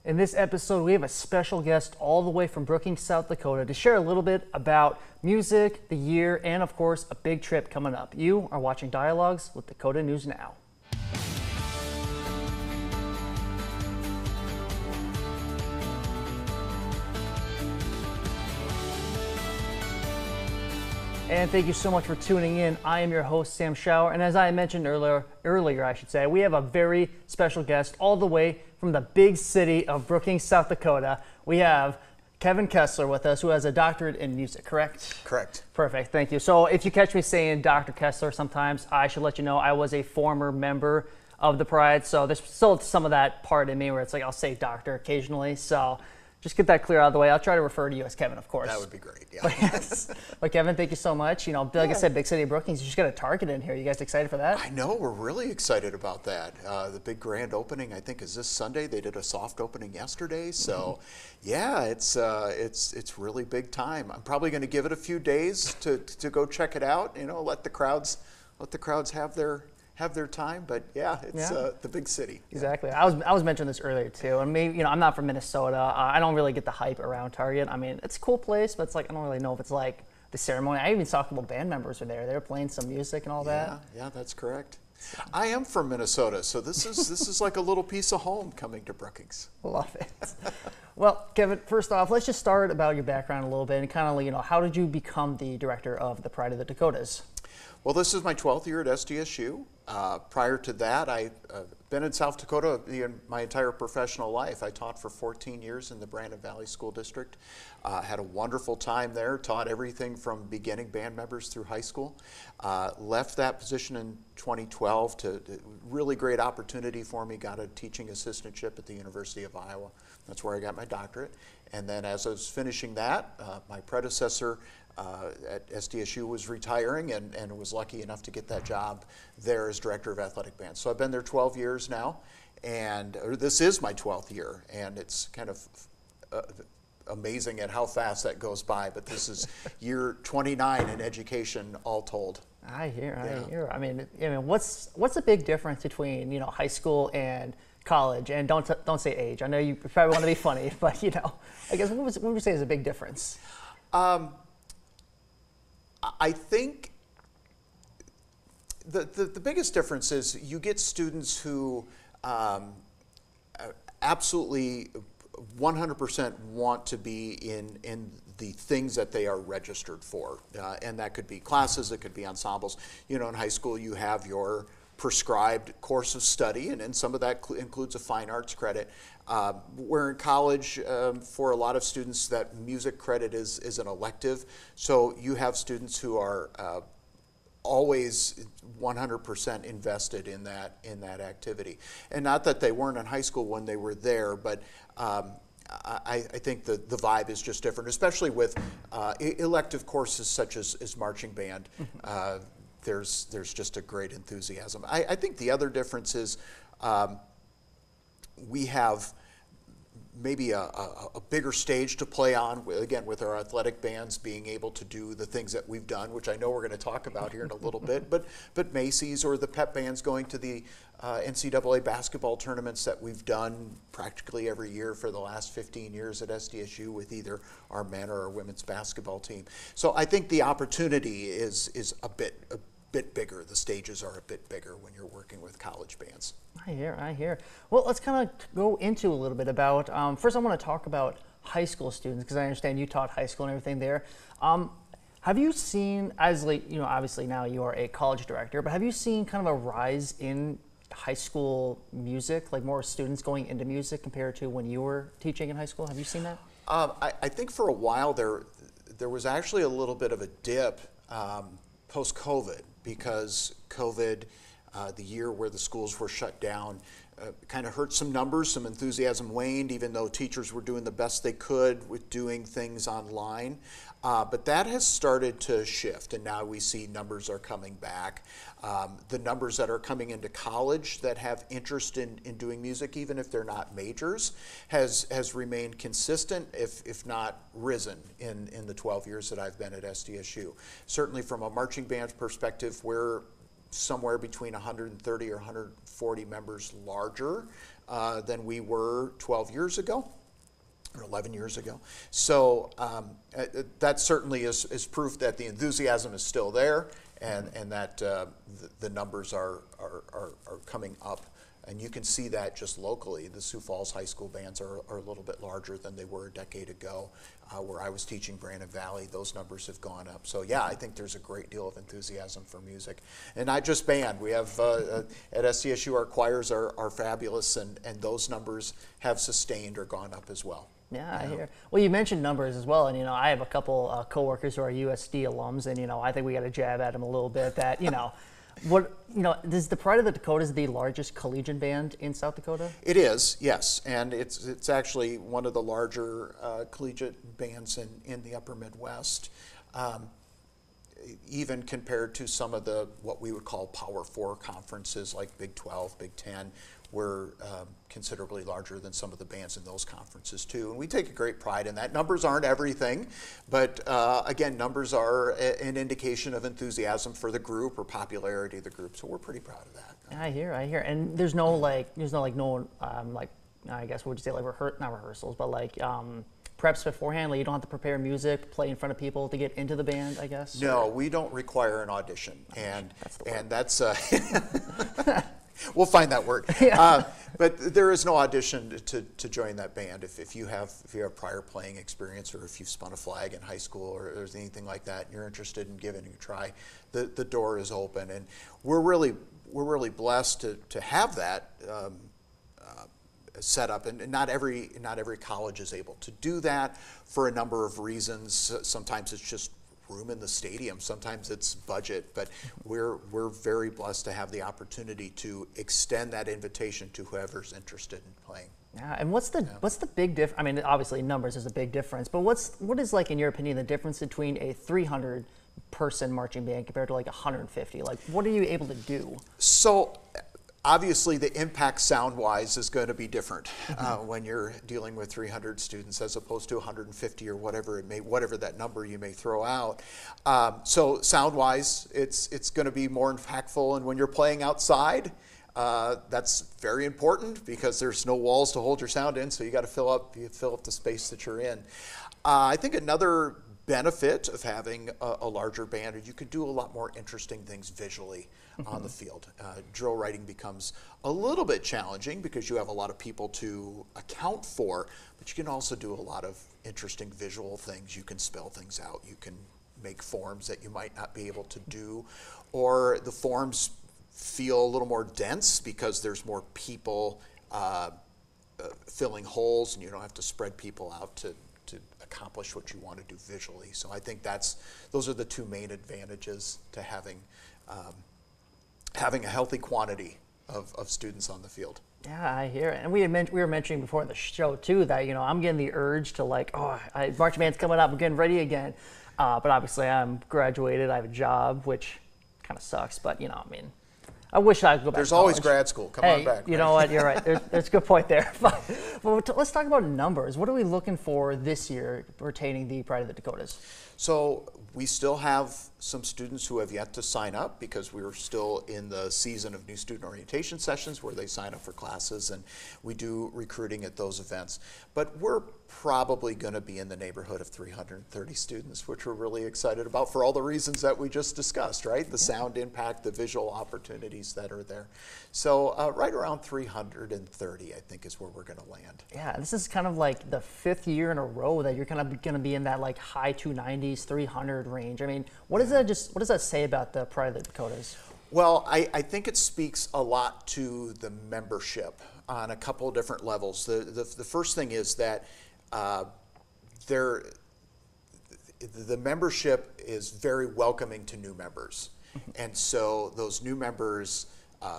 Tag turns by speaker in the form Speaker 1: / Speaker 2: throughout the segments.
Speaker 1: In this episode, we have a special guest all the way from Brookings, South Dakota to share a little bit about music, the year, and of course, a big trip coming up. You are watching Dialogues with Dakota News Now. And thank you so much for tuning in. I am your host, Sam Schauer, and as I mentioned earlier, we have a very special guest all the way from the big city of Brookings, South Dakota. We have Kevin Kessler with us, who has a doctorate in music, correct?
Speaker 2: Correct.
Speaker 1: Perfect, thank you. So if you catch me saying Dr. Kessler sometimes, I should let you know I was a former member of the Pride, so there's still some of that part in me where it's like I'll say doctor occasionally, so just get that clear out of the way. I'll try to refer to you as Kevin, of course.
Speaker 2: That would be great, yeah.
Speaker 1: But, yes. But Kevin, thank you so much. You know, like I said, big city of Brookings, you just got a Target in here. You guys excited for that?
Speaker 2: I know, we're really excited about that. The big grand opening, I think, is this Sunday. They did a soft opening yesterday, so yeah, it's really big time. I'm probably going to give it a few days to go check it out. You know, let the crowds have their time, but yeah, it's the big city.
Speaker 1: Exactly. I was mentioning this earlier too, and maybe, you know, I'm not from Minnesota. I don't really get the hype around Target. I mean, it's a cool place, but it's like I don't really know if it's like the ceremony. I even saw a couple band members were there. They were playing some music and all that.
Speaker 2: Yeah, that's correct. I am from Minnesota, so this is like a little piece of home coming to Brookings.
Speaker 1: Love it. Well, Kevin, first off, let's just start about your background a little bit and kind of, you know, how did you become the director of the Pride of the Dakotas?
Speaker 2: Well, this is my 12th year at SDSU. Prior to that, I've been in South Dakota my entire professional life. I taught for 14 years in the Brandon Valley School District. Had a wonderful time there, taught everything from beginning band members through high school. Left that position in 2012 to really great opportunity for me, got a teaching assistantship at the University of Iowa. That's where I got my doctorate. And then as I was finishing that, my predecessor at SDSU was retiring and was lucky enough to get that job there as director of athletic bands. So I've been there 12 years now, and this is my 12th year, and it's kind of amazing at how fast that goes by, but this is year 29 in education all told.
Speaker 1: I hear. I mean, what's the big difference between, you know, high school and college? And don't say age. I know you probably want to be funny, but, you know, I guess what would you say is a big difference?
Speaker 2: I think the biggest difference is you get students who absolutely 100% want to be in the things that they are registered for. And that could be classes, it could be ensembles. You know, in high school you have your prescribed course of study, and some of that includes a fine arts credit. Where in college, for a lot of students, that music credit is an elective. So you have students who are always 100% invested in that activity. And not that they weren't in high school when they were there, but I think the vibe is just different, especially with elective courses such as marching band. There's just a great enthusiasm. I think the other difference is we have maybe a bigger stage to play on, again, with our athletic bands being able to do the things that we've done, which I know we're going to talk about here in a little bit, but Macy's or the pep bands going to the NCAA basketball tournaments that we've done practically every year for the last 15 years at SDSU with either our men or our women's basketball team. So I think the opportunity is a bit bigger. The stages are a bit bigger when you're working with college bands.
Speaker 1: I hear. Well, let's kind of go into a little bit about, first I want to talk about high school students, because I understand you taught high school and everything there. Have you seen, as like, you know, obviously now you are a college director, but have you seen kind of a rise in high school music, like more students going into music compared to when you were teaching in high school? Have you seen that?
Speaker 2: I think for a while there was actually a little bit of a dip post-COVID, because COVID, the year where the schools were shut down, kind of hurt some numbers, some enthusiasm waned, even though teachers were doing the best they could with doing things online. But that has started to shift, and now we see numbers are coming back. The numbers that are coming into college that have interest in doing music, even if they're not majors, has remained consistent, if not risen, in the 12 years that I've been at SDSU. Certainly from a marching band perspective, we're somewhere between 130 or 140 members larger than we were 12 years ago. Or 11 years ago. So that certainly is proof that the enthusiasm is still there, and that the numbers are coming up. And you can see that just locally. The Sioux Falls High School bands are a little bit larger than they were a decade ago. Where I was teaching Brandon Valley, those numbers have gone up. So yeah, I think there's a great deal of enthusiasm for music. And not just band. We have, at SDSU, our choirs are fabulous, and those numbers have sustained or gone up as well.
Speaker 1: Yeah, I hear. Well, you mentioned numbers as well, and I have a couple coworkers who are USD alums, and I think we got to jab at them a little bit. That is the Pride of the Dakotas the largest collegiate band in South Dakota?
Speaker 2: It is, yes, and it's actually one of the larger collegiate bands in the Upper Midwest. Even compared to some of the what we would call Power 4 conferences like Big 12, Big 10, we're considerably larger than some of the bands in those conferences too. And we take a great pride in that. Numbers aren't everything, but again, numbers are an indication of enthusiasm for the group or popularity of the group. So we're pretty proud of that.
Speaker 1: I hear. And there's no I guess what would you say, like not rehearsals, but like preps beforehand? Like you don't have to prepare music, play in front of people to get into the band, I guess?
Speaker 2: No, we don't require an audition. That's we'll find that word.
Speaker 1: Yeah.
Speaker 2: But there is no audition to join that band. If you have prior playing experience, or if you've spun a flag in high school, or there's anything like that, and you're interested in giving it a try, the door is open. And we're really blessed to have that set up, and not every college is able to do that for a number of reasons. Sometimes it's just room in the stadium, sometimes it's budget, but we're very blessed to have the opportunity to extend that invitation to whoever's interested in playing.
Speaker 1: Yeah, and what's the big difference? I mean, obviously numbers is a big difference, but what is, like, in your opinion, the difference between a 300 person marching band compared to like 150? Like, what are you able to do?
Speaker 2: So obviously the impact sound-wise is going to be different when you're dealing with 300 students as opposed to 150 or whatever that number you may throw out. So sound-wise, it's going to be more impactful, and when you're playing outside, that's very important because there's no walls to hold your sound in, so you got to fill up the space that you're in. I think another benefit of having a larger band is you could do a lot more interesting things visually on the field. Drill writing becomes a little bit challenging because you have a lot of people to account for, but you can also do a lot of interesting visual things. You can spell things out. You can make forms that you might not be able to do, or the forms feel a little more dense because there's more people filling holes, and you don't have to spread people out to accomplish what you want to do visually. So I think those are the two main advantages to having a healthy quantity of students on the field.
Speaker 1: Yeah, I hear it. And we were mentioning before the show too that I'm getting the urge to marching band's coming up, I'm getting ready again. But obviously I'm graduated, I have a job, which kind of sucks. But I wish I could go back.
Speaker 2: There's
Speaker 1: to
Speaker 2: always
Speaker 1: college.
Speaker 2: grad school. Come on back.
Speaker 1: You know what? You're right. There's a good point there. But let's talk about numbers. What are we looking for this year pertaining the Pride of the Dakotas?
Speaker 2: So we still have some students who have yet to sign up because we're still in the season of new student orientation sessions where they sign up for classes, and we do recruiting at those events. But we're probably going to be in the neighborhood of 330 students, which we're really excited about for all the reasons that we just discussed, right? The sound impact, the visual opportunities that are there. So right around 330, I think, is where we're going to land.
Speaker 1: Yeah, this is kind of like the 5th year in a row that you're kind of going to be in that like high 290s, 300 range. I mean, what does that say about the Pride of the Dakotas?
Speaker 2: Well, I think it speaks a lot to the membership on a couple of different levels. The first thing is that the membership is very welcoming to new members. And so those new members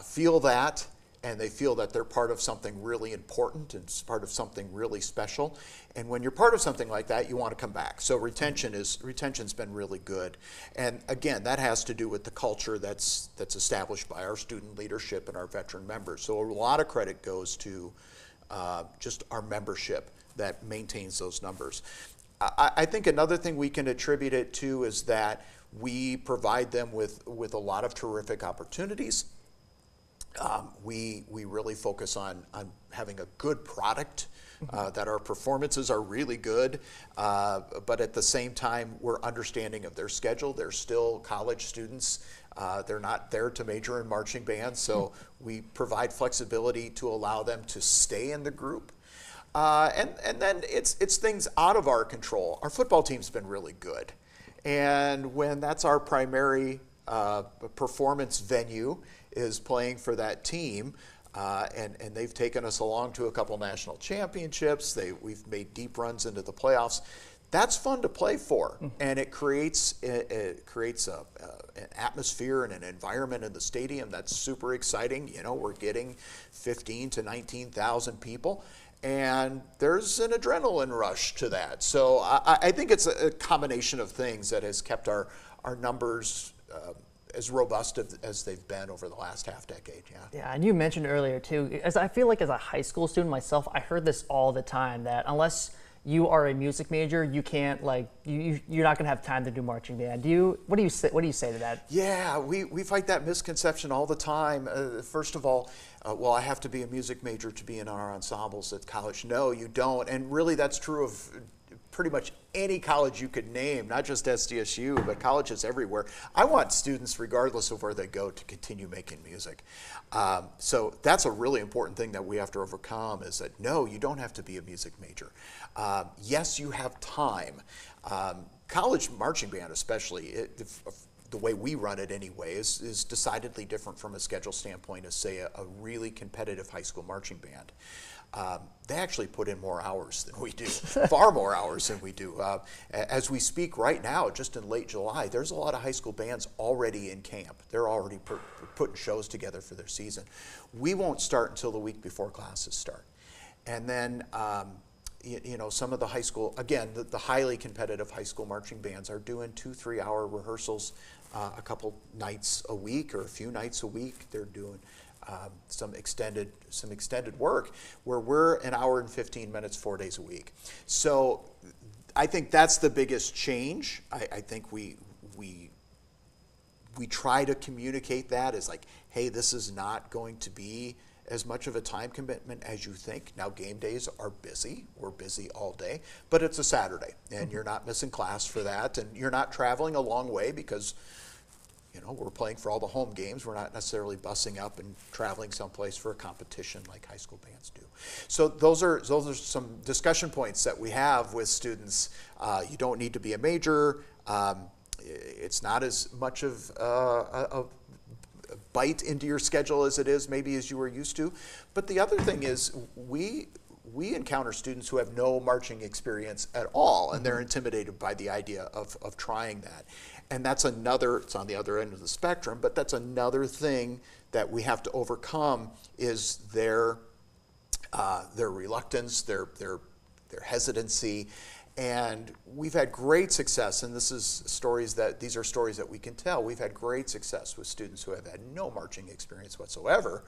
Speaker 2: feel that, and they feel that they're part of something really important and part of something really special. And when you're part of something like that, you want to come back. So retention's been really good. And again, that has to do with the culture that's established by our student leadership and our veteran members. So a lot of credit goes to just our membership that maintains those numbers. I think another thing we can attribute it to is that we provide them with a lot of terrific opportunities. we really focus on having a good product, that our performances are really good, but at the same time, we're understanding of their schedule. They're still college students. They're not there to major in marching band, so we provide flexibility to allow them to stay in the group. And then it's things out of our control. Our football team's been really good. And when that's our primary performance venue, is playing for that team, and they've taken us along to a couple national championships. We've made deep runs into the playoffs. That's fun to play for, and it creates an atmosphere and an environment in the stadium that's super exciting. You know, we're getting 15 to 19,000 people, and there's an adrenaline rush to that. So I think it's a combination of things that has kept our numbers as robust as they've been over the last half decade.
Speaker 1: Yeah, and you mentioned earlier too, as I feel like as a high school student myself, I heard this all the time, that unless you are a music major, you can't you're not gonna have time to do marching band. What do you say to that?
Speaker 2: Yeah, we fight that misconception all the time. First of all, well, I have to be a music major to be in our ensembles at college. No, you don't, and really that's true of pretty much any college you could name, not just SDSU, but colleges everywhere. I want students, regardless of where they go, to continue making music. So that's a really important thing that we have to overcome, is that no, you don't have to be a music major. Yes, you have time. College marching band especially, the way we run it anyway, is decidedly different from a schedule standpoint as, say, a really competitive high school marching band. They actually put in more hours than we do, far more hours than we do. As we speak right now, just in late July, there's a lot of high school bands already in camp. They're already putting shows together for their season. We won't start until the week before classes start. And then, you know, some of the high school, again, the highly competitive high school marching bands are doing 2-3 hour rehearsals a couple nights a week or a few nights a week. They're doing some extended work where we're an hour and 15 minutes 4 days a week. So I think that's the biggest change. I think we try to communicate that as like, hey, this is not going to be as much of a time commitment as you think. Now, game days are busy. We're busy all day, but it's a Saturday, and you're not missing class for that, and you're not traveling a long way because, you know, we're playing for all the home games. We're not necessarily busing up and traveling someplace for a competition like high school bands do. So those are some discussion points that we have with students. You don't need to be a major. It's not as much of a bite into your schedule as it is maybe as you were used to. But the other thing is we encounter students who have no marching experience at all, and they're intimidated by the idea of trying that. And that's another, it's on the other end of the spectrum, but that's another thing that we have to overcome, is their reluctance, their hesitancy. And we've had great success, and these are stories that we can tell. We've had great success with students who have had no marching experience whatsoever,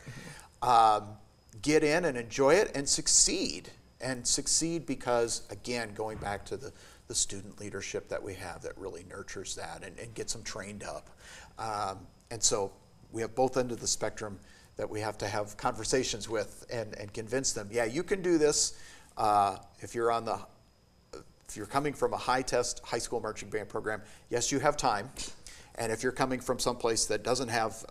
Speaker 2: get in and enjoy it and succeed. And succeed because, again, going back to the student leadership that we have that really nurtures that and gets them trained up. And so we have both ends of the spectrum that we have to have conversations with and convince them, yeah, you can do this. If you're coming from a high-test high school marching band program, yes, you have time. And if you're coming from someplace that doesn't have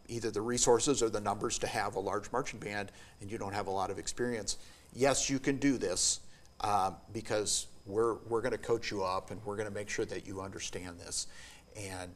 Speaker 2: either the resources or the numbers to have a large marching band, and you don't have a lot of experience, yes, you can do this, because we're going to coach you up, and we're going to make sure that you understand this. And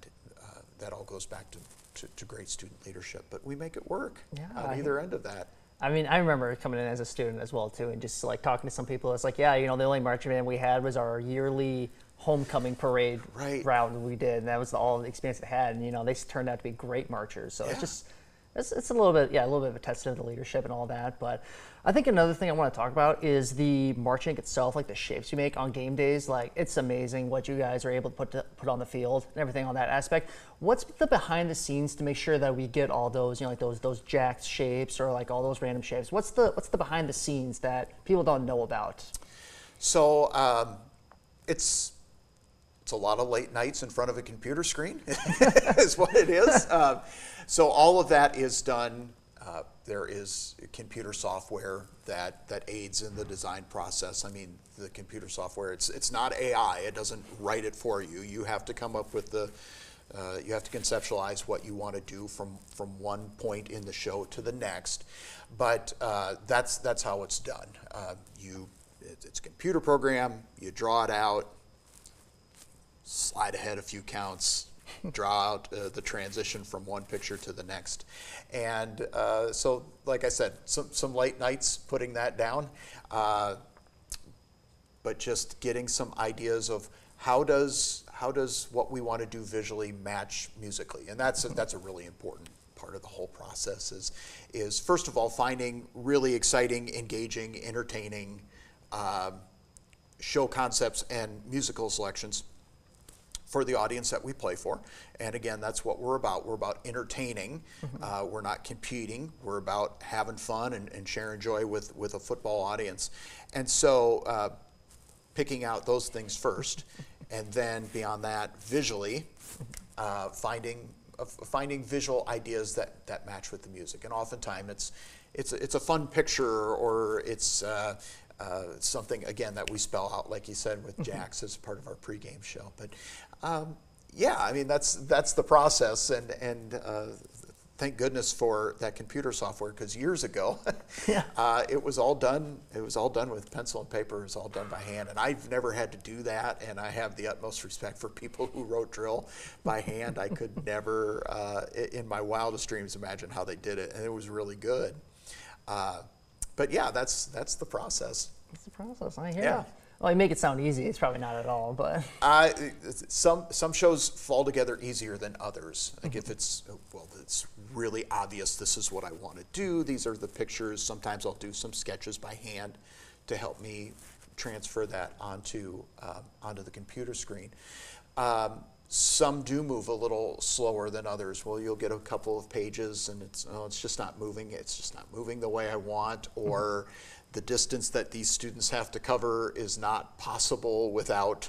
Speaker 2: that all goes back to great student leadership. But we make it work on either end of that.
Speaker 1: I mean, I remember coming in as a student as well too, and just like talking to some people. It's like, yeah, you know, the only marching band we had was our yearly homecoming parade route we did, and that was all the experience they had. And you know, they turned out to be great marchers. So it's just, it's a little bit of a testament to leadership and all that. But I think another thing I want to talk about is the marching itself, like the shapes you make on game days. Like, it's amazing what you guys are able to put on the field and everything on that aspect. What's the behind the scenes to make sure that we get all those, you know, like those jacked shapes or like all those random shapes? What's the behind the scenes that people don't know about?
Speaker 2: So it's it's a lot of late nights in front of a computer screen is what it is. So all of that is done. There is computer software that aids in the design process. I mean, the computer software, it's not AI. It doesn't write it for you. You have to come up with you have to conceptualize what you want to do from one point in the show to the next. But that's how it's done. It's a computer program. You draw it out, slide ahead a few counts, draw out the transition from one picture to the next. And so, like I said, some late nights putting that down, but just getting some ideas of how does what we want to do visually match musically. And that's a really important part of the whole process is first of all, finding really exciting, engaging, entertaining show concepts and musical selections for the audience that we play for. And again, that's what we're about. We're about entertaining. We're not competing. We're about having fun and sharing joy with a football audience. And so picking out those things first, and then beyond that, visually, finding visual ideas that match with the music. And oftentimes it's a fun picture, or it's something, again, that we spell out, like you said, with Jax as part of our pregame show. But yeah, I mean, that's the process, and thank goodness for that computer software, because years ago, it was all done. It was all done with pencil and paper. It was all done by hand, and I've never had to do that. And I have the utmost respect for people who wrote drill by hand. I could never, in my wildest dreams, imagine how they did it, and it was really good. But yeah, that's the process.
Speaker 1: It's the process. I hear. Yeah. Well, you make it sound easy. It's probably not at all, but
Speaker 2: some shows fall together easier than others. Like if it's really obvious, this is what I want to do. These are the pictures. Sometimes I'll do some sketches by hand to help me transfer that onto the computer screen. Some do move a little slower than others. Well, you'll get a couple of pages and it's just not moving. It's just not moving the way I want, or the distance that these students have to cover is not possible without,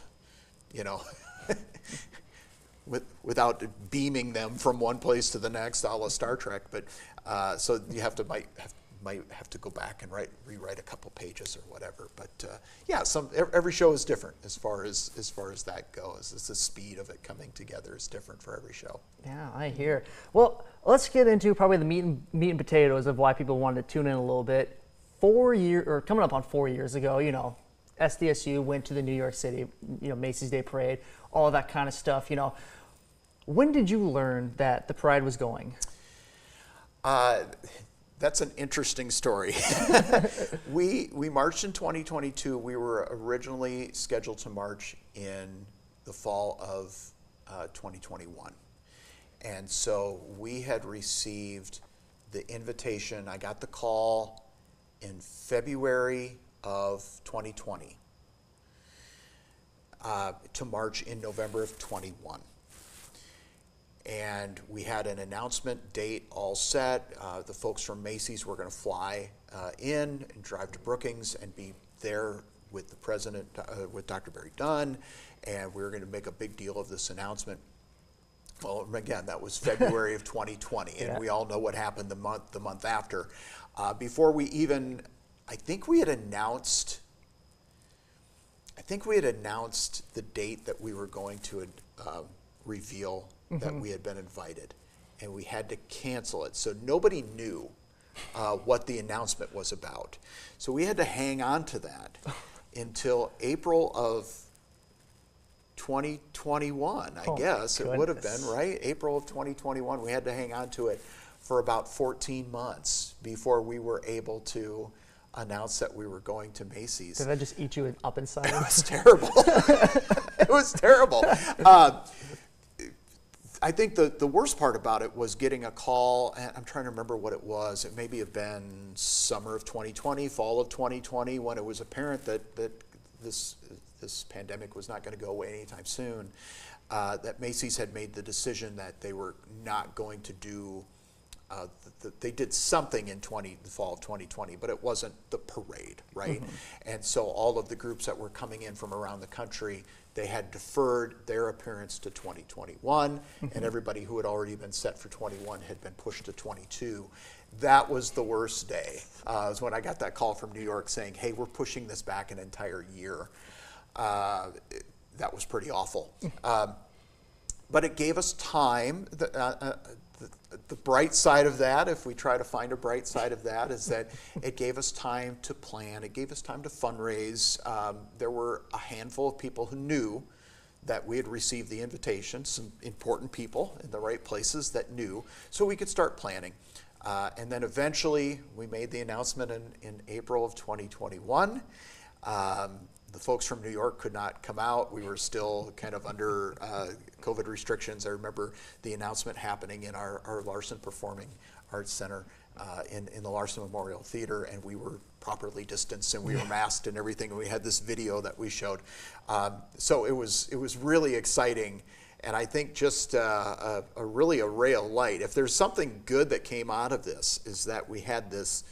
Speaker 2: without beaming them from one place to the next, a la Star Trek. But so you might have to go back and rewrite a couple pages or whatever. But yeah, every show is different as far as that goes. It's the speed of it coming together is different for every show.
Speaker 1: Yeah, I hear. Well, let's get into probably the meat and potatoes of why people wanted to tune in a little bit. Coming up on 4 years ago, SDSU went to the New York City, Macy's Day Parade, all of that kind of stuff. When did you learn that the parade was going?
Speaker 2: That's an interesting story. We marched in 2022. We were originally scheduled to march in the fall of 2021. And so we had received the invitation. I got the call in February of 2020 to march in November of 21. And we had an announcement date all set. The folks from Macy's were going to fly in and drive to Brookings and be there with the president, with Dr. Barry Dunn, and we were going to make a big deal of this announcement. Well, again, that was February of 2020, and we all know what happened the month after. Before we even, I think we had announced the date that we were going to reveal that we had been invited, and we had to cancel it. So nobody knew what the announcement was about. So we had to hang on to that until April of 2021, I guess it would have been, right? April of 2021, we had to hang on to it for about 14 months before we were able to announce that we were going to Macy's.
Speaker 1: Did that just eat you up inside?
Speaker 2: It was terrible. It was terrible. I think the worst part about it was getting a call, and I'm trying to remember what it was. It maybe have been summer of 2020, fall of 2020, when it was apparent that this pandemic was not going to go away anytime soon, that Macy's had made the decision that they were not going to do they did something in the fall of 2020, but it wasn't the parade, right? And so all of the groups that were coming in from around the country, they had deferred their appearance to 2021, and everybody who had already been set for 21 had been pushed to 22. That was the worst day. It was when I got that call from New York saying, hey, we're pushing this back an entire year. That was pretty awful. But it gave us time. The bright side of that, if we try to find a bright side of that, is that it gave us time to plan. It gave us time to fundraise. There were a handful of people who knew that we had received the invitation, some important people in the right places that knew, so we could start planning. And then eventually we made the announcement in April of 2021. The folks from New York could not come out. We were still kind of under COVID restrictions. I remember the announcement happening in our Larson Performing Arts Center in the Larson Memorial Theater, and we were properly distanced and we were masked and everything, and we had this video that we showed. So it was really exciting, and I think just really a ray of light. If there's something good that came out of this, is that we had this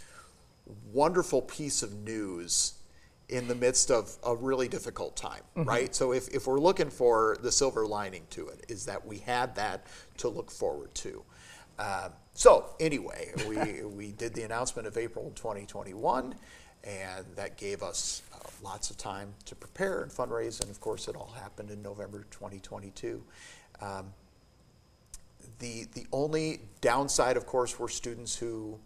Speaker 2: wonderful piece of news in the midst of a really difficult time, right? So if we're looking for the silver lining to it, is that we had that to look forward to. So anyway, we did the announcement of April 2021, and that gave us lots of time to prepare and fundraise, and of course it all happened in November 2022. The only downside, of course, were students who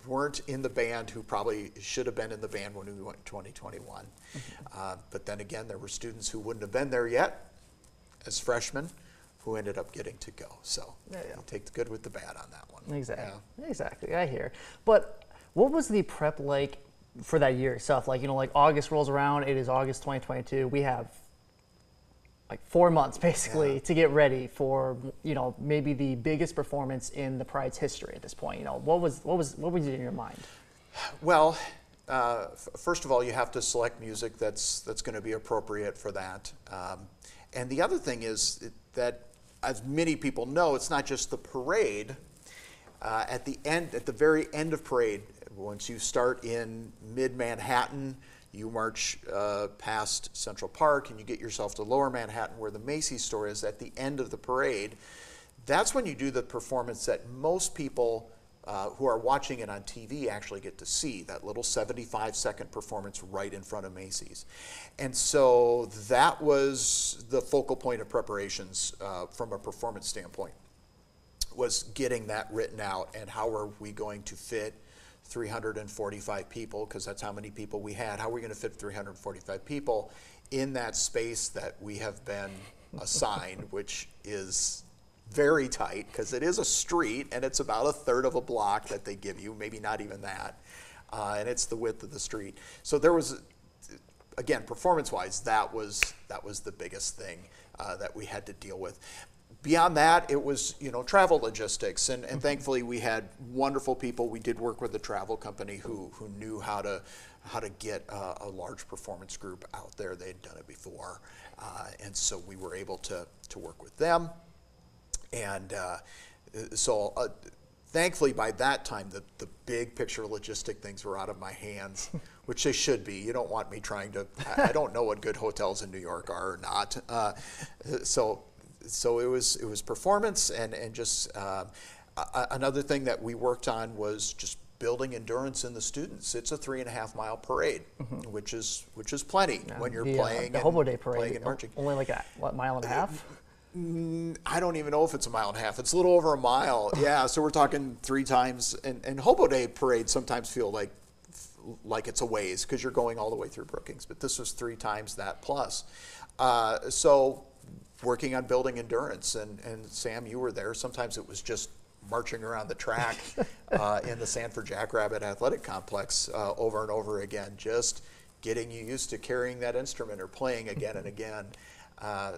Speaker 2: weren't in the band, who probably should have been in the band when we went in 2021. But then again, there were students who wouldn't have been there yet as freshmen who ended up getting to go. So you take the good with the bad on that one.
Speaker 1: Exactly. Yeah. Exactly. I hear. But what was the prep like for that year itself? Like, like August rolls around, it is August 2022. We have like 4 months basically to get ready for, maybe the biggest performance in the Pride's history at this point. What was in your mind?
Speaker 2: Well, first of all, you have to select music that's going to be appropriate for that. And the other thing is that, as many people know, it's not just the parade. At the very end of parade, once you start in mid-Manhattan, you march past Central Park and you get yourself to Lower Manhattan, where the Macy's store is at the end of the parade. That's when you do the performance that most people who are watching it on TV actually get to see, that little 75-second performance right in front of Macy's. And so that was the focal point of preparations from a performance standpoint, was getting that written out, and how are we going to fit 345 people, because that's how many people we had. How are we going to fit 345 people in that space that we have been assigned, which is very tight, because it is a street and it's about a third of a block that they give you, maybe not even that, and it's the width of the street. So there was, again, performance-wise, that was the biggest thing that we had to deal with. Beyond that, it was travel logistics, and thankfully we had wonderful people. We did work with a travel company who knew how to get a large performance group out there. They'd done it before, and so we were able to work with them. And so thankfully by that time the big picture logistic things were out of my hands, which they should be. You don't want me trying to. I don't know what good hotels in New York are or not. So it was performance, and just another thing that we worked on was just building endurance in the students. It's a 3.5 mile parade, which is plenty when you're playing.
Speaker 1: The Hobo Day parade,
Speaker 2: playing and marching.
Speaker 1: Only like a mile and a half.
Speaker 2: I don't even know if it's a mile and a half. It's a little over a mile. Yeah, so we're talking 3 times, and Hobo Day parades sometimes feel like it's a ways, because you're going all the way through Brookings, but this was 3 times that plus. So working on building endurance, and Sam, you were there. Sometimes it was just marching around the track in the Sanford Jackrabbit Athletic Complex over and over again, just getting you used to carrying that instrument or playing again and again.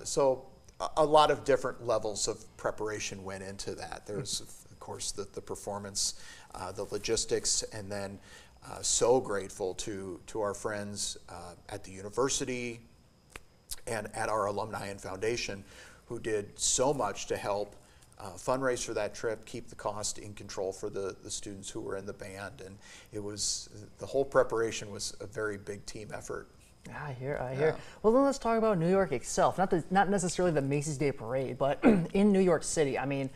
Speaker 2: So a lot of different levels of preparation went into that. There's, of course, the performance, the logistics, and then so grateful to our friends at the university and at our alumni and foundation, who did so much to help fundraise for that trip, keep the cost in control for the students who were in the band. And it was, the whole preparation was a very big team effort.
Speaker 1: I hear. Well, then let's talk about New York itself. Not necessarily the Macy's Day Parade, but in New York City. I mean,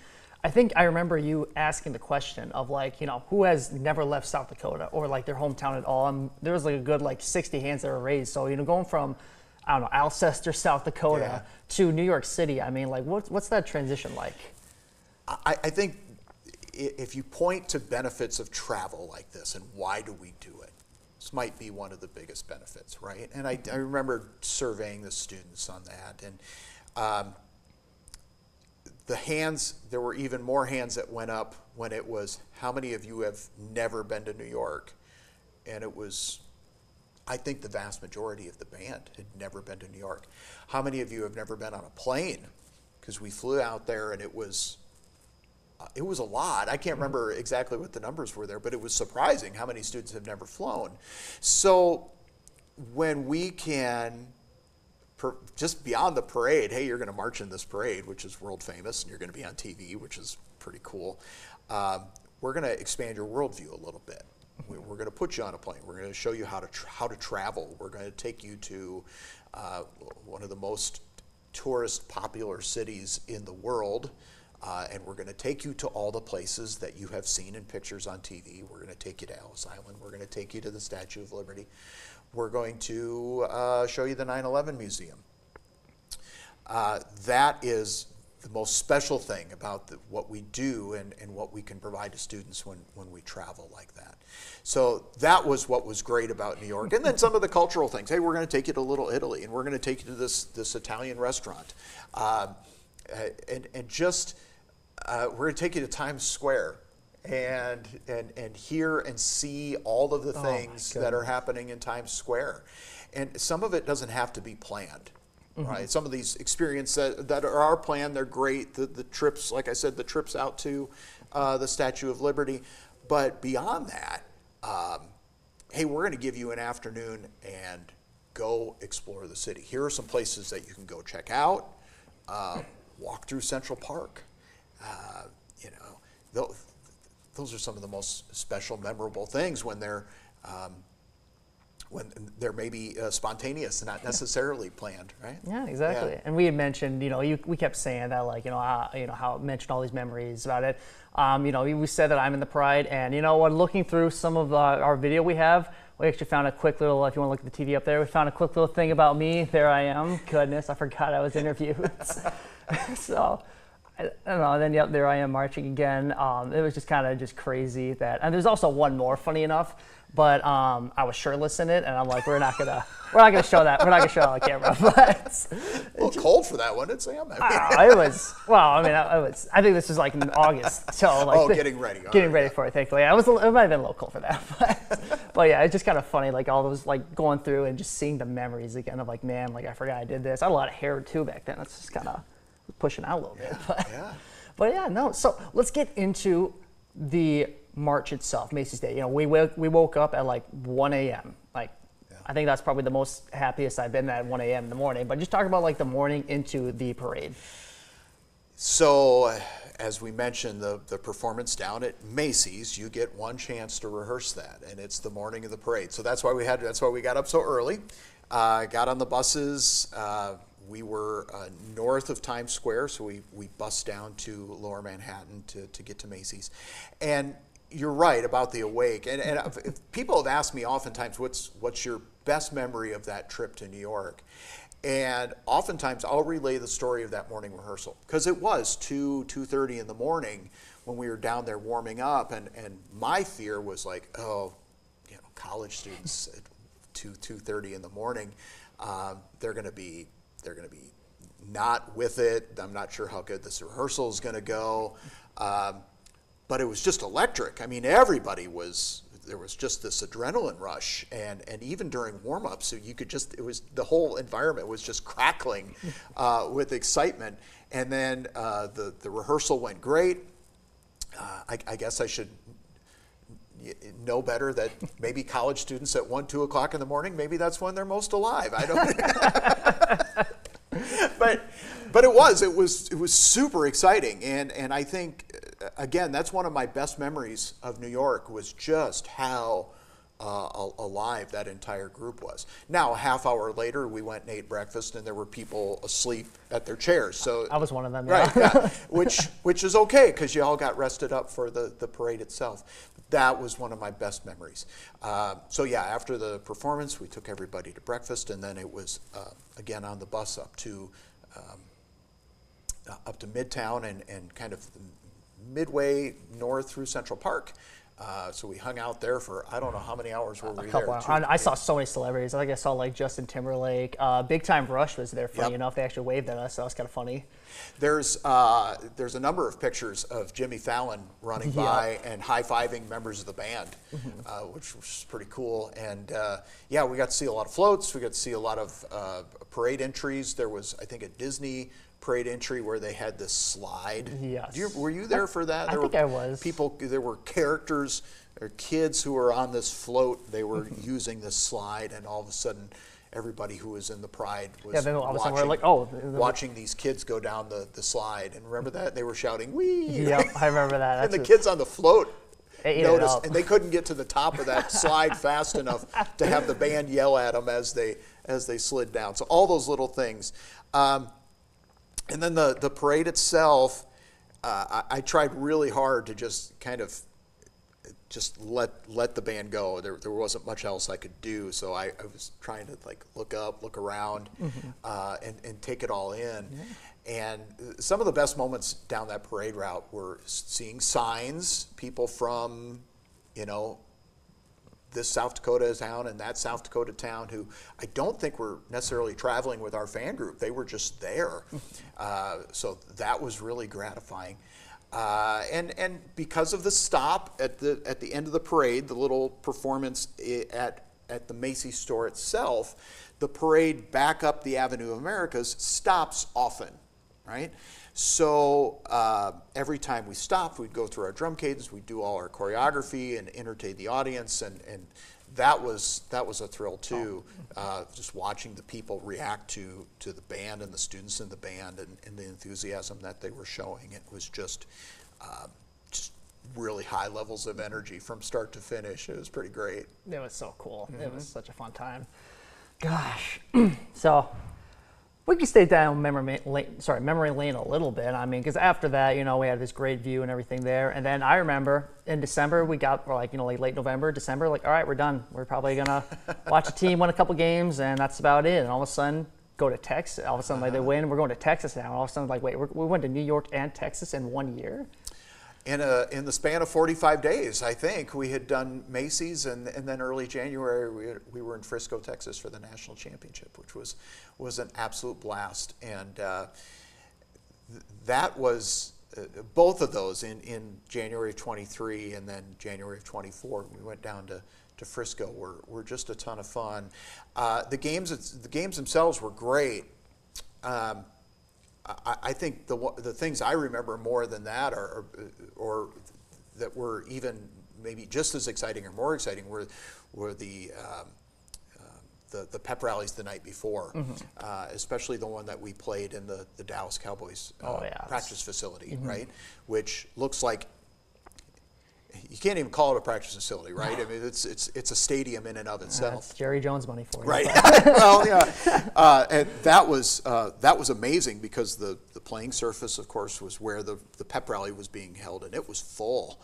Speaker 1: I think I remember you asking the question of like, who has never left South Dakota or like their hometown at all? And there was like a good like 60 hands that were raised. So, going from, I don't know, Alcester, South Dakota to New York City. I mean, like what's that transition like?
Speaker 2: I think if you point to benefits of travel like this and why do we do it, this might be one of the biggest benefits, right? And I remember surveying the students on that, and the hands, there were even more hands that went up when it was, how many of you have never been to New York? And it was, I think the vast majority of the band had never been to New York. How many of you have never been on a plane? Because we flew out there and it was a lot. I can't remember exactly what the numbers were there, but it was surprising how many students have never flown. So when we can, just beyond the parade, hey, you're going to march in this parade, which is world famous, and you're going to be on TV, which is pretty cool. We're going to expand your worldview a little bit. We're going to put you on a plane. We're going to show you how to travel. We're going to take you to one of the most tourist popular cities in the world. And we're going to take you to all the places that you have seen in pictures on TV. We're going to take you to Ellis Island. We're going to take you to the Statue of Liberty. We're going to show you the 9/11 Museum. That is the most special thing about what we do and what we can provide to students when we travel like that. So that was what was great about New York. And then some of the cultural things. Hey, we're going to take you to Little Italy, and we're going to take you to this Italian restaurant. And just... we're going to take you to Times Square and hear and see all of the things that are happening in Times Square. And some of it doesn't have to be planned, right? Some of these experiences that are planned, they're great. The trips, like I said, the trips out to the Statue of Liberty. But beyond that, hey, we're going to give you an afternoon and go explore the city. Here are some places that you can go check out. Walk through Central Park. Those are some of the most special, memorable things when they're maybe spontaneous and not necessarily planned, right?
Speaker 1: Yeah, exactly. Yeah. And we had mentioned, we kept saying that, like, how it mentioned all these memories about it. We said that I'm in the Pride, and when looking through some of our video we have, we actually found a quick little, if you want to look at the TV up there, we found a quick little thing about me. There I am. Goodness, I forgot I was interviewed. So. I don't know, and then yep, there I am marching again. It was just kind of just crazy that, and there's also one more, funny enough, but I was shirtless in it, and I'm like, we're not gonna show that. We're not gonna show it on camera. But
Speaker 2: a little cold for that one, it's Sam.
Speaker 1: It was. Well, I mean, I think this was like in August, so like
Speaker 2: getting ready.
Speaker 1: Getting ready for it. Thankfully, it might have been a little cold for that, but yeah, it's just kind of funny, like all those like going through and just seeing the memories again of like, man, like I forgot I did this. I had a lot of hair too back then. It's just kind of pushing out a little bit, but yeah, no. So let's get into the march itself, Macy's Day. We woke up at like 1 a.m. Like, I think that's probably the most happiest I've been at 1 a.m. in the morning. But just talk about like the morning into the parade.
Speaker 2: So, as we mentioned, the performance down at Macy's, you get one chance to rehearse that, and it's the morning of the parade. So that's why we got up so early, got on the buses. We were north of Times Square, so we bussed down to Lower Manhattan to get to Macy's. And you're right about the awake. And if people have asked me oftentimes, what's your best memory of that trip to New York? And oftentimes I'll relay the story of that morning rehearsal, because it was 2:30 in the morning when we were down there warming up, and my fear was like, college students at 2:30 in the morning, they're going to be not with it. I'm not sure how good this rehearsal is going to go. But it was just electric. I mean, there was just this adrenaline rush. And even during warm-ups, the whole environment was just crackling with excitement. And then the rehearsal went great. I guess I should know better that maybe college students at 1, 2 o'clock in the morning, maybe that's when they're most alive. I don't. but it was super exciting, and I think again that's one of my best memories of New York was just how alive that entire group was. Now, a half hour later, we went and ate breakfast, and there were people asleep at their chairs. So
Speaker 1: I was one of them.
Speaker 2: Right, yeah, which is okay because you all got rested up for the parade itself. That was one of my best memories. So yeah, after the performance, we took everybody to breakfast, and then it was again on the bus up to Midtown and kind of midway north through Central Park. So we hung out there for I don't know how many hours were we there.
Speaker 1: I saw so many celebrities. I think I saw like Justin Timberlake. Big Time Rush was there. Funny enough, they actually waved at us. So that was kind of funny.
Speaker 2: There's a number of pictures of Jimmy Fallon running by and high-fiving members of the band, which was pretty cool. And yeah, we got to see a lot of floats. We got to see a lot of parade entries. There was, I think, a Disney parade entry where they had this slide.
Speaker 1: Yes.
Speaker 2: Were you there for that?
Speaker 1: I think I was.
Speaker 2: There were characters or kids who were on this float. They were using this slide, and all of a sudden, everybody who was in the parade was
Speaker 1: then all of a sudden we're like, oh.
Speaker 2: Watching these kids go down the slide. And remember that? They were shouting, "Wee!"
Speaker 1: Yep, I remember that.
Speaker 2: And the kids on the float noticed,
Speaker 1: and
Speaker 2: they couldn't get to the top of that slide fast enough to have the band yell at them as they slid down. So all those little things. And then the parade itself, I tried really hard to just kind of just let the band go. There wasn't much else I could do, so I was trying to like look up, look around, and take it all in. Yeah. And some of the best moments down that parade route were seeing signs, people from, this South Dakota town and that South Dakota town who I don't think were necessarily traveling with our fan group. They were just there. So that was really gratifying. And because of the stop at the end of the parade, the little performance at the Macy's store itself, the parade back up the Avenue of Americas stops often, right? So every time we stopped, we'd go through our drum cadence, we'd do all our choreography and entertain the audience, and that was a thrill too. Just watching the people react to the band and the students in the band and the enthusiasm that they were showing. It was just really high levels of energy from start to finish. It was pretty great.
Speaker 1: It was so cool. It was such a fun time. Gosh, so. We can stay down memory lane a little bit. I mean, because after that, we had this great view and everything there. And then I remember in December, we got like late November, December, like, all right, we're done. We're probably gonna watch a team win a couple games, and that's about it. And all of a sudden, go to Texas. All of a sudden, like they win, we're going to Texas now. All of a sudden, like, wait, we went to New York and Texas in 1 year.
Speaker 2: In the span of 45 days, I think we had done Macy's, and then early January we were in Frisco, Texas for the national championship, which was an absolute blast. And that was both of those in January of 23 and then January of 24. We went down to Frisco. Were just a ton of fun. The games themselves were great. I think the things I remember more than that, or that were even maybe just as exciting or more exciting, were the pep rallies the night before, especially the one that we played in the Dallas Cowboys practice facility, right? Which looks like you can't even call it a practice facility, right? I mean, it's a stadium in and of itself.
Speaker 1: That's Jerry Jones money for you,
Speaker 2: right? Well, yeah, and that was amazing because the playing surface, of course, was where the pep rally was being held, and it was full.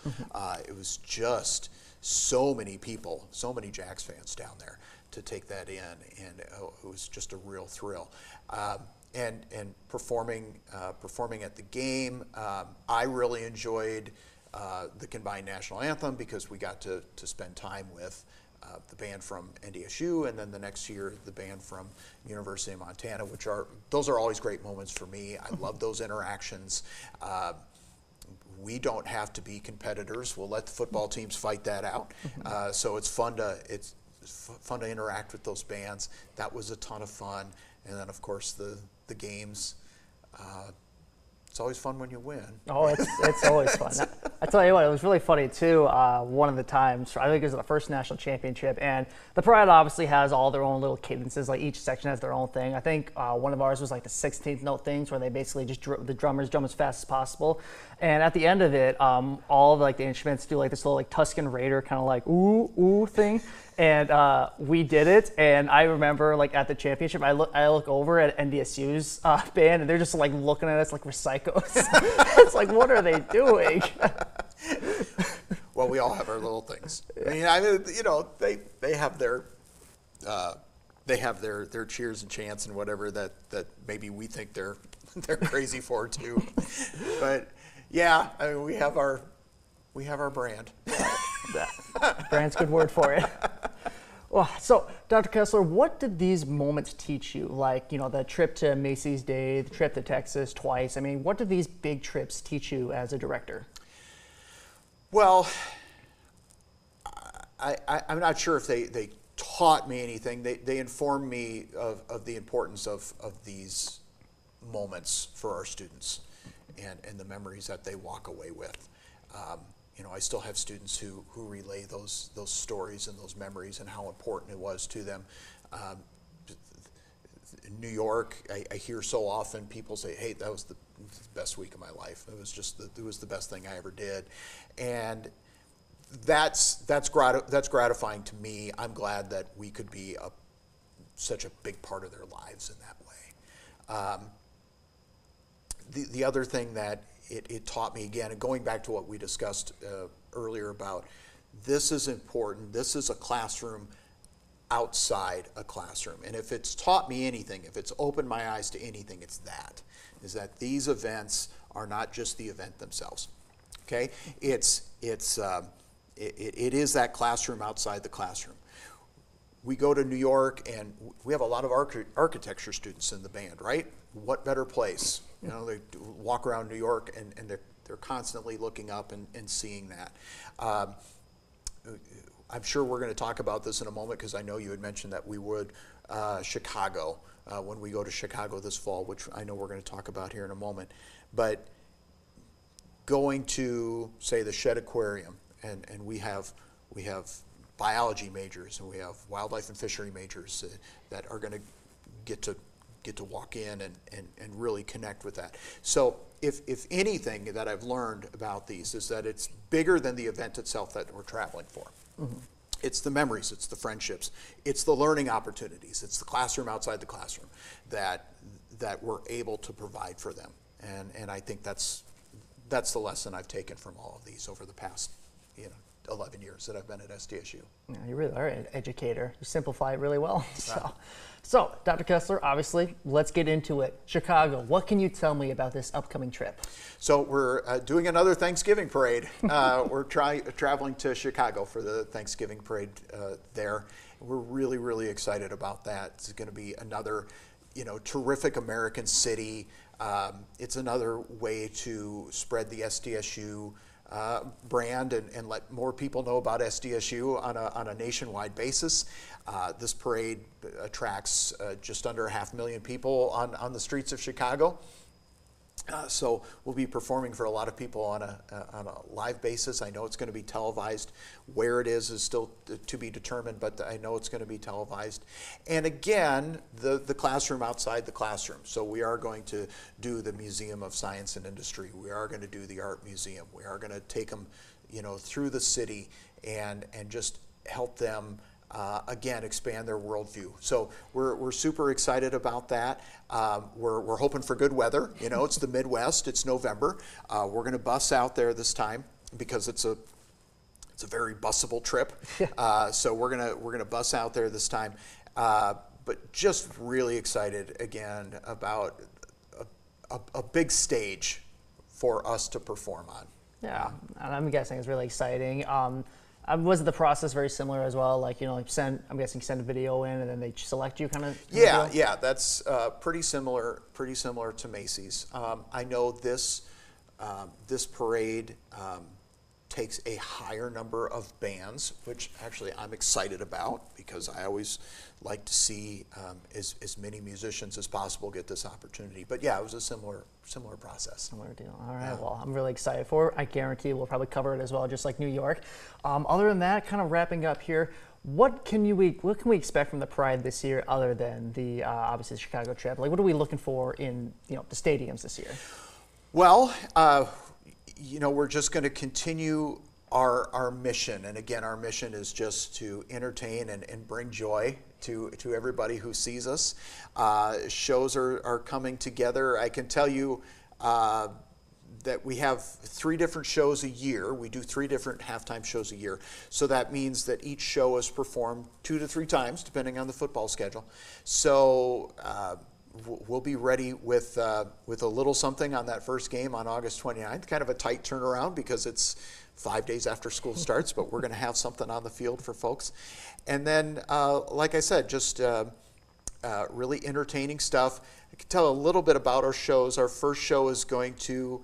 Speaker 2: It was just so many people, so many Jacks fans down there to take that in, and it was just a real thrill. And performing at the game, I really enjoyed the combined national anthem because we got to spend time with the band from NDSU, and then the next year the band from University of Montana, those are always great moments for me. I love those interactions. We don't have to be competitors. We'll let the football teams fight that out. So it's fun to interact with those bands. That was a ton of fun, and then of course the games. it's always fun when you win.
Speaker 1: Oh, it's always fun. I tell you what, it was really funny too. One of the times, I think it was the first national championship, and the parade obviously has all their own little cadences. Like each section has their own thing. I think one of ours was like the 16th note things, where they basically just the drummers drum as fast as possible. And at the end of it, all of like the instruments do like this little like Tuscan Raider kind of like ooh ooh thing. And we did it, and I remember like at the championship, I look over at NDSU's band, and they're just like looking at us like we're psychos. It's like, what are they doing?
Speaker 2: Well, we all have our little things. I mean, you know, they have their cheers and chants and whatever that maybe we think they're crazy for too. But yeah, I mean, we have our brand.
Speaker 1: Brand's a good word for it. Well, so Dr. Kessler, what did these moments teach you? Like, you know, the trip to Macy's Day, the trip to Texas twice. I mean, what did these big trips teach you as a director?
Speaker 2: Well, I'm not sure if they taught me anything. They informed me of the importance of these moments for our students and the memories that they walk away with. You know, I still have students who relay those stories and those memories and how important it was to them. In New York, I hear so often people say, "Hey, that was the best week of my life. It was the best thing I ever did," and that's gratifying to me. I'm glad that we could be such a big part of their lives in that way. The other thing that it taught me, again, and going back to what we discussed earlier about this is important, this is a classroom outside a classroom. And if it's taught me anything, if it's opened my eyes to anything, it's is that these events are not just the event themselves. Okay? It is that classroom outside the classroom. We go to New York, and we have a lot of architecture students in the band, right? What better place? You know, they walk around New York, and they're constantly looking up and seeing that. I'm sure we're going to talk about this in a moment, because I know you had mentioned that we would Chicago when we go to Chicago this fall, which I know we're going to talk about here in a moment. But going to, say, the Shedd Aquarium, and we have biology majors, and we have wildlife and fishery majors that are going to get to walk in and really connect with that. So if anything that I've learned about these is that it's bigger than the event itself that we're traveling for. Mm-hmm. It's the memories, it's the friendships, it's the learning opportunities, it's the classroom outside the classroom that we're able to provide for them. And I think that's the lesson I've taken from all of these over the past 11 years that I've been at SDSU.
Speaker 1: Yeah, you really are an educator. You simplify it really well. So, Dr. Kessler, obviously, let's get into it. Chicago, what can you tell me about this upcoming trip?
Speaker 2: So we're doing another Thanksgiving parade. We're traveling to Chicago for the Thanksgiving parade there. We're really, really excited about that. It's going to be another, terrific American city. It's another way to spread the SDSU brand and let more people know about SDSU on a nationwide basis. This parade attracts just under 500,000 people on the streets of Chicago. So we'll be performing for a lot of people on a live basis. I know it's going to be televised. Where it is still to be determined, but I know it's going to be televised. And again, the classroom outside the classroom. So we are going to do the Museum of Science and Industry. We are going to do the Art Museum. We are going to take them, through the city and just help them again, expand their worldview. So we're super excited about that. We're hoping for good weather. It's the Midwest. It's November. We're going to bus out there this time because it's a very busable trip. So we're gonna bus out there this time. But just really excited again about a big stage for us to perform on.
Speaker 1: Yeah, and I'm guessing it's really exciting. Was the process very similar as well? Like, I'm guessing send a video in and then they select you kind of?
Speaker 2: Yeah, that's pretty similar to Macy's. I know this parade takes a higher number of bands, which actually I'm excited about because I always like to see as many musicians as possible get this opportunity. But yeah, it was a similar process.
Speaker 1: Similar deal. All right. Well, I'm really excited for it. I guarantee we'll probably cover it as well, just like New York. Other than that, kind of wrapping up here, what can we expect from the Pride this year, other than the obviously the Chicago trip? Like, what are we looking for in the stadiums this year?
Speaker 2: Well, we're just going to continue our mission. And again, our mission is just to entertain and bring joy to everybody who sees us. Shows are coming together. I can tell you that we have 3 different shows a year. We do 3 different halftime shows a year. So that means that each show is performed 2 to 3 times, depending on the football schedule. So we'll be ready with a little something on that first game on August 29th. Kind of a tight turnaround because it's 5 days after school starts, but we're going to have something on the field for folks. And then, like I said, just really entertaining stuff. I can tell a little bit about our shows. Our first show is going to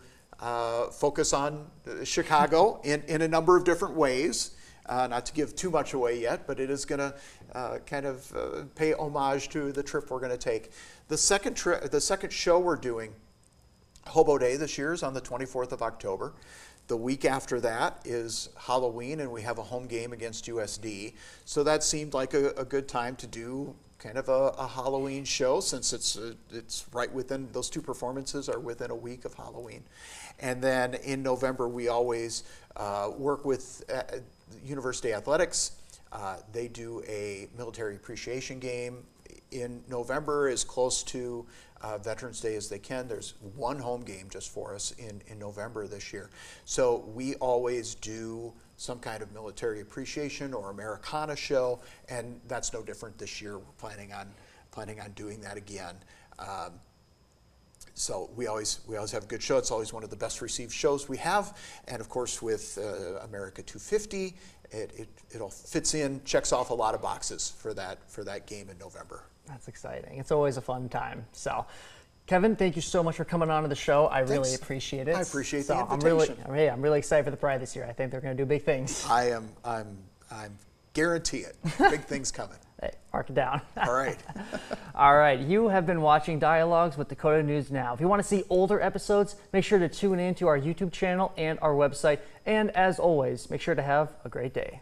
Speaker 2: focus on Chicago in a number of different ways. Not to give too much away yet, but it is going to kind of pay homage to the trip we're going to take. The second show we're doing, Hobo Day this year, is on the 24th of October. The week after that is Halloween, and we have a home game against USD. So that seemed like a good time to do kind of a Halloween show, since it's right within, those 2 performances are within a week of Halloween. And then in November, we always work with University Athletics. They do a military appreciation game in November, as close to Veterans Day as they can. There's 1 home game just for us in November this year. So we always do some kind of military appreciation or Americana show, and that's no different this year. We're planning on doing that again. So we always have a good show. It's always one of the best received shows we have. And of course, with America 250, it all fits in, checks off a lot of boxes for that game in November.
Speaker 1: That's exciting. It's always a fun time. So, Kevin, thank you so much for coming on to the show. I really appreciate it.
Speaker 2: I appreciate the invitation.
Speaker 1: I'm really excited for the Pride this year. I think they're going to do big things.
Speaker 2: I'm guarantee it. Big things coming.
Speaker 1: Hey, mark it down.
Speaker 2: All right.
Speaker 1: All right. You have been watching Dialogues with Dakota News Now. If you want to see older episodes, make sure to tune in to our YouTube channel and our website. And as always, make sure to have a great day.